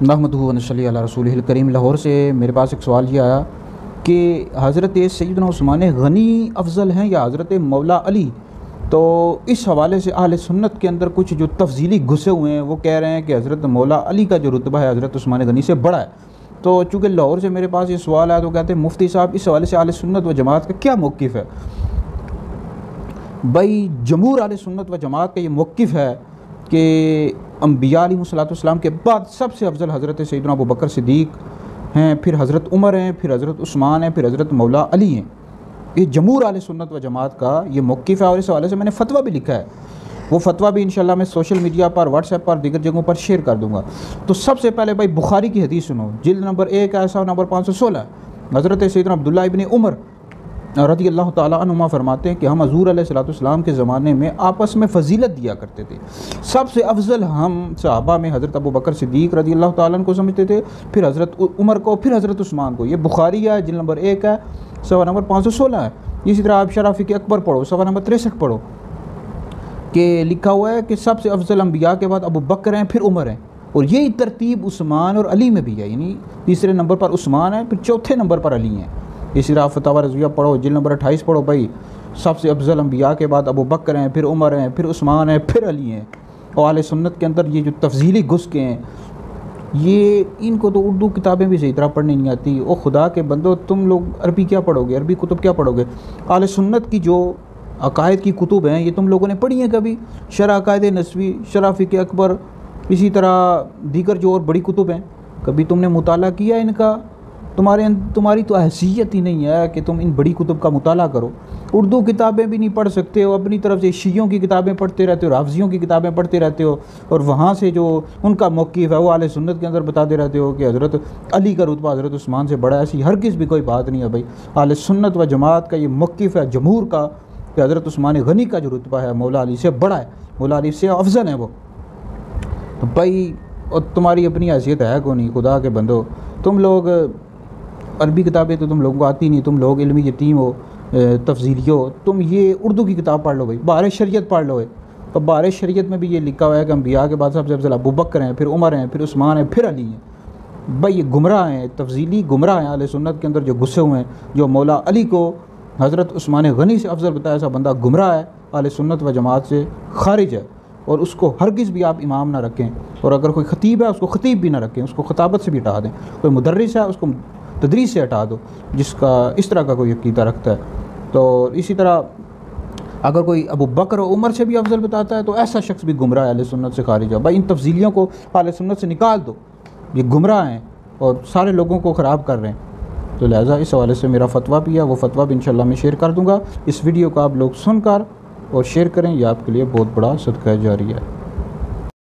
नहमदुहु व नसल्ली अला रसूलिहिल करीम। लाहौर से मेरे पास एक सवाल ये आया कि हज़रत सैयदना उस्मान गनी अफजल हैं या हज़रत मौला अली। तो इस हवाले से अहले सुन्नत के अंदर कुछ जो तफजीली घुसे हुए हैं वो कह रहे हैं कि हज़रत मौला अली का जो रुतबा है हज़रत उस्मान गनी से बड़ा है। तो चूँकि लाहौर से मेरे पास ये सवाल आया तो कहते हैं मुफ्ती साहब इस हवाले से अहले सुन्नत व जमात का क्या मौक़िफ़ है। भाई जमहूर अहले सुन्नत व जमात का ये मौक़िफ़ है कि अम्बिया अलैहिस्सलाम के बाद सबसे अफजल हज़रत सैयदना अबू बकर सिद्दीक़ हैं, फिर हज़रत उमर हैं, फिर हज़रत उस्मान हैं, फिर हज़रत मौला अली हैं। ये जमहूर अहले सुन्नत व जमात का ये मौक़िफ़ है और इस हवाले से मैंने फ़तवा भी लिखा है। वो फ़तवा भी इंशाल्लाह मैं सोशल मीडिया पर, व्हाट्सएप पर, दीगर जगहों पर शेयर कर दूँगा। तो सबसे पहले भाई बुखारी की हदीस सुनो, जिल्द नंबर 1 ऐसा नंबर 516। हज़रत सैयदना अब्दुल्लाह इब्न उमर रज़ी अल्लाह ताला अन्हुमा फरमाते हैं कि हम हज़ूर अलैहिस्सलाम के ज़माने में आपस में फ़जीलत दिया करते थे। सबसे अफजल हम सहाबा में हज़रत अबू बकर सिद्दीक़ रज़ी अल्लाह ताला अन्हु को समझते थे, फिर हज़रत उमर को, फिर हज़रत उस्मान को। ये बुखारी है, जिल्द नंबर 1 है, सवा नंबर 516 है। इसी तरह आप शराफ़ी के अकबर पढ़ो, सवा नंबर 63 पढ़ो कि लिखा हुआ है कि सबसे अफजल अम्बिया के बाद अबू बकर हैं, फिर उमर हैं। और यही तरतीब उस्मान और अली में भी है, यानी तीसरे नंबर पर उस्मान है, फिर चौथे नंबर पर अली हैं। इसी तरह फतवा रज़विया पढ़ो, जिल्द नंबर 28 पढ़ो भाई, सबसे अफजल अम्बिया के बाद अबू बकर हैं, फिर उमर हैं, फिर उस्मान हैं, फिर अली हैं। और अहले सुन्नत के अंदर ये जो तफजीली घुस के हैं, ये इनको तो उर्दू किताबें भी सही तरह पढ़नी नहीं आती। ओ खुदा के बंदो, तुम लोग अरबी क्या पढ़ोगे, अरबी कुतुब क्या पढ़ोगे। अहले सुन्नत की जो अकायद की कुतुब हैं ये तुम लोगों ने पढ़ी हैं कभी? शरह अकायद नस्वी, शराफ़ी के अकबर, इसी तरह दीगर जो और बड़ी कुतुब हैं, कभी तुमने मुताला किया इनका? तुम्हारी तो हैसियत ही नहीं है कि तुम इन बड़ी कुतुब का मुताला करो। उर्दू किताबें भी नहीं पढ़ सकते हो, अपनी तरफ से शियों की किताबें पढ़ते रहते हो, राफ़ज़ियों की किताबें पढ़ते रहते हो, और वहाँ से जो उनका मौक़िफ़ है वो अहले सुन्नत के अंदर बताते रहते हो कि हज़रत अली का रुतबा हज़रत उस्मान से बड़ा है। ऐसी हरगिज़ भी कोई बात नहीं है भाई। अहले सुन्नत व जमात का ये मौक़िफ़ है जमहूर का कि हज़रत उस्मान गनी का जो रुतबा है मौला अली से बड़ा है, मौला अली से अफजल है वो। तो भाई और तुम्हारी अपनी हैसियत है को नहीं, खुदा के बंदो। तुम लोग अरबी किताबें तो तुम लोगों को आती नहीं, तुम लोग इल्मी यतीम हो, तफजीली हो। तुम ये उर्दू की किताब पढ़ लो भाई, बाहर शरीयत पढ़ लो। तो बाहर शरीयत में भी ये लिखा हुआ है कि अम्बिया के बाद सबसे अफजल अबू बकर हैं, फिर उमर हैं, फिर उस्मान हैं, फिर अली हैं। भाई ये गुमराह हैं, तफजीली गुमराह हैं। अहले सुन्नत के अंदर जो गुस्से हुए हैं, जो मौला अली को हज़रत उस्मान गनी से अफजल बताया, ऐसा बंदा गुमराह है, अहले सुन्नत व जमात से खारिज है। और उसको हरगिज़ भी आप इमाम ना रखें, और अगर कोई ख़तीब है उसको ख़तीब भी ना रखें, उसको खताबत से भी हटा दें। कोई मुदर्रिस है उसको तदरीस से हटा दो जिसका इस तरह का कोई अक़ीदा रखता है। तो इसी तरह अगर कोई अबू बकर और उमर से भी अफजल बताता है तो ऐसा शख्स भी गुमराह है, अहले सुन्नत से खारिज है। भाई इन तफजीलियों को अहले सुन्नत से निकाल दो, ये गुमराह हैं और सारे लोगों को ख़राब कर रहे हैं। तो लिहाजा इस हवाले से मेरा फ़तवा भी है, वो फ़तवा भी इंशाल्लाह मैं शेयर कर दूँगा। इस वीडियो को आप लोग सुनकर और शेयर करें, यह आपके लिए बहुत बड़ा सदका जारी है।